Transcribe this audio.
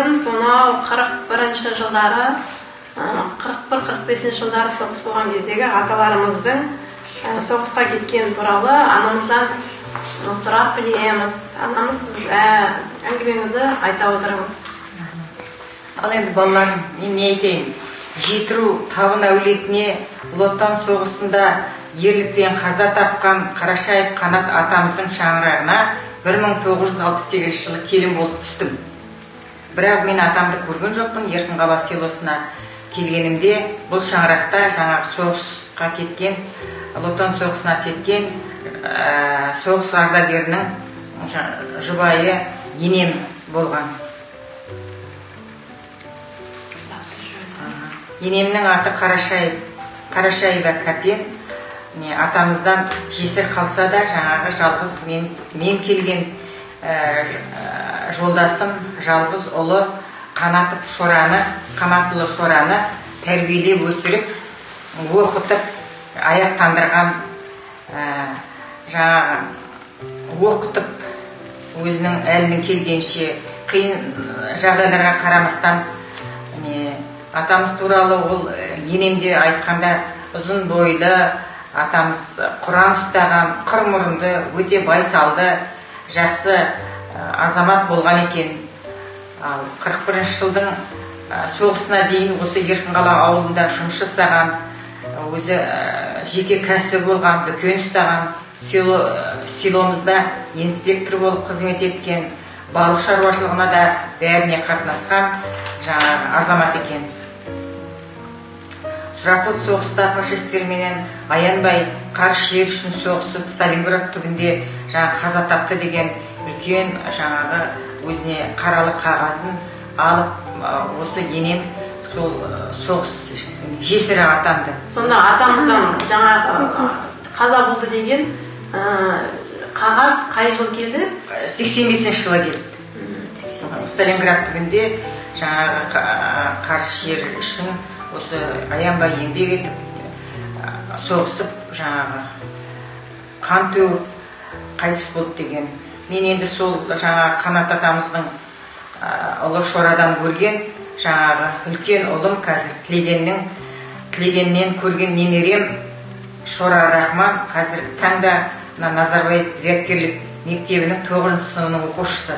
бүгін сонау 41-ші жылдары, 41-45 жылдары соғыс болған кездегі аталарымыздың соғысқа кеткен туралы анамыздан сұрап білеміз. Анамыз әңгімеңізді айта отырыңыз. Ал енді балаларым, мен не айтайын? Жетіру табын әулетіне Ұлы Отан соғысында ерлікпен қаза тапқан Қарашаев Қанат атамыздың шаңырағына 1968 жылы келін болып түстім. Бірақ мен атамды көрген жоқпын. Еркінқала селосына келгенімде бұл шаңырақта жаңағы соғысқа кеткен, Ұлы Отан соғысына кеткен соғыс ардагерінің жұбайы енем болған. Енемнің аты Қарашаева Кәпен. Атамыздан жесір қалса да жаңағы жалғыз мен келген жолдасым жалғыз ұлы Қанат Шораны тәрбиелеп өсіріп, оқытып, аяқтандырған, жаңағы оқытып өзінің әлінің келгенше қиын жағдайларға қарамастан атамыз туралы ол енемде айтқанда ұзын бойлы атамыз Құран ұстаған, қыр мұрынды, өте байсалды, жақсы азамат болған екен. Ал 41 жылдың соғысына дейін осы Еркінқала ауылында жұмыс жасаған, өзі жеке кәсібі болған, дүкен ұстаған, селомызда инспектор болып қызмет еткен, балық шаруашылығына да бәріне қатынасқан жаңағы азамат екен. Сұрапыл соғыста фашистерменен аянбай қарсы жер үшін соғысып, Сталинград түбінде қаза тапты деген үлкен жаңағы өзіне қаралы қағазын алып, осы енем сол соғыс жесірі атанды. Сонда атамыздан жаңағы қаза болды деген қағаз қай жыл келді? 85 жылы келді. Сталинград түбінде жаңағы қарсы жер үшін осы аянбай еңбек етіп, соғысып, жаңағы қан төгіп қайтыс болды деген. Мен енді сол жаңағы Қанат атамыздың Ұлы Шорадан көрген жаңағы үлкен ұлым, қазір тілегеннен көрген немерем Шора Рахман, қазір таңда Назарбаев Зияткерлік мектебінің 9 сыныбының оқушысы.